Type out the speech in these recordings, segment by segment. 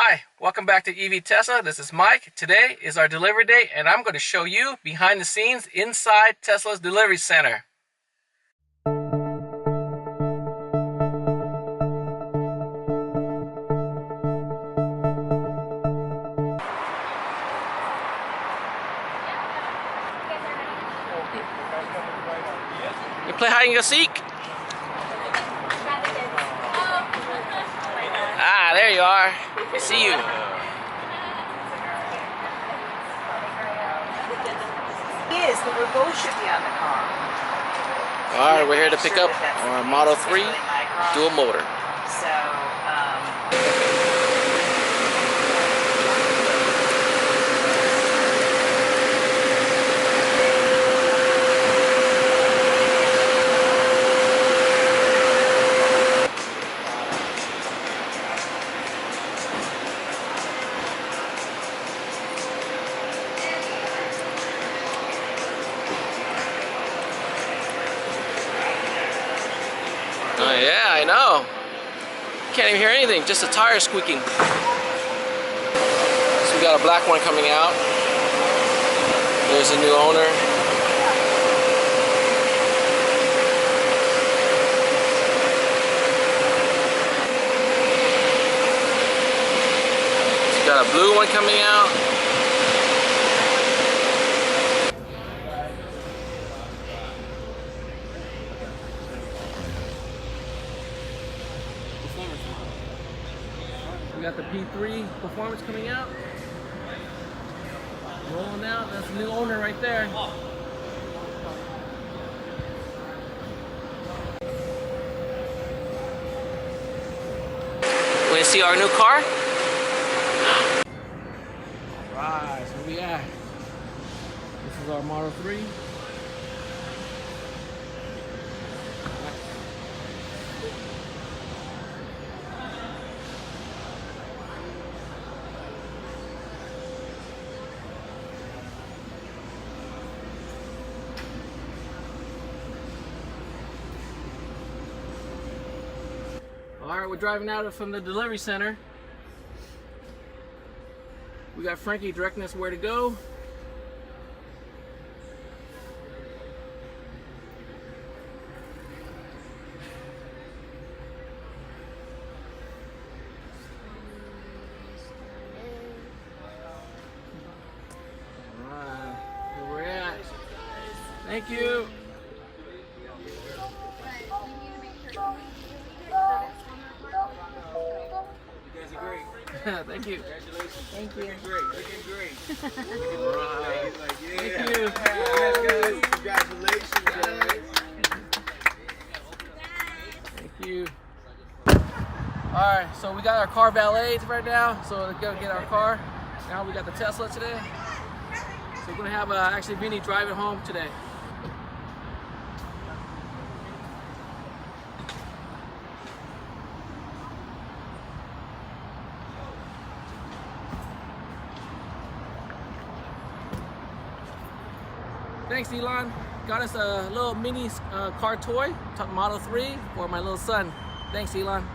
Hi, welcome back to EV Tesla. This is Mike. Today is our delivery day, and I'm going to show you behind the scenes inside Tesla's delivery center. You play hide and go seek? Ah, there you are. I see you. Is the remote should be on the car. Alright, we're here to pick up our Model 3 dual motor. So, Oh yeah, I know. Can't even hear anything, just a tire squeaking. So we got a black one coming out. There's a new owner. So we got a blue one coming out. We got the P3 Performance coming out. Rolling out. That's the new owner right there. Want to see our new car? Alright, so we at. This is our Model 3. Alright, we're driving out from the delivery center. We got Frankie directing us where to go. Alright, where we're at. Thank you. Thank you. Congratulations. thank you. Looking great. Looking great. Alright. Thank Thank you. Guys. Congratulations, guys. Thank you. Alright, so we got our car valeted right now, so let's go get our car. Now we got the Tesla today. So we're gonna have actually Vinny drive it home today. Thanks, Elon. Got us a little mini car toy, Model 3, for my little son. Thanks, Elon.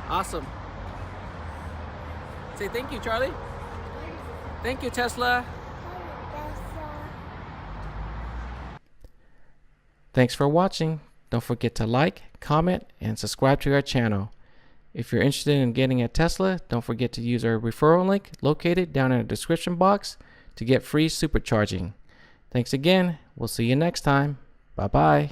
Awesome. Say thank you, Charlie. Thank you, Tesla. Thanks for watching. Don't forget to like, comment, and subscribe to our channel. If you're interested in getting a Tesla, don't forget to use our referral link located down in the description box to get free supercharging. Thanks again. We'll see you next time. Bye-bye.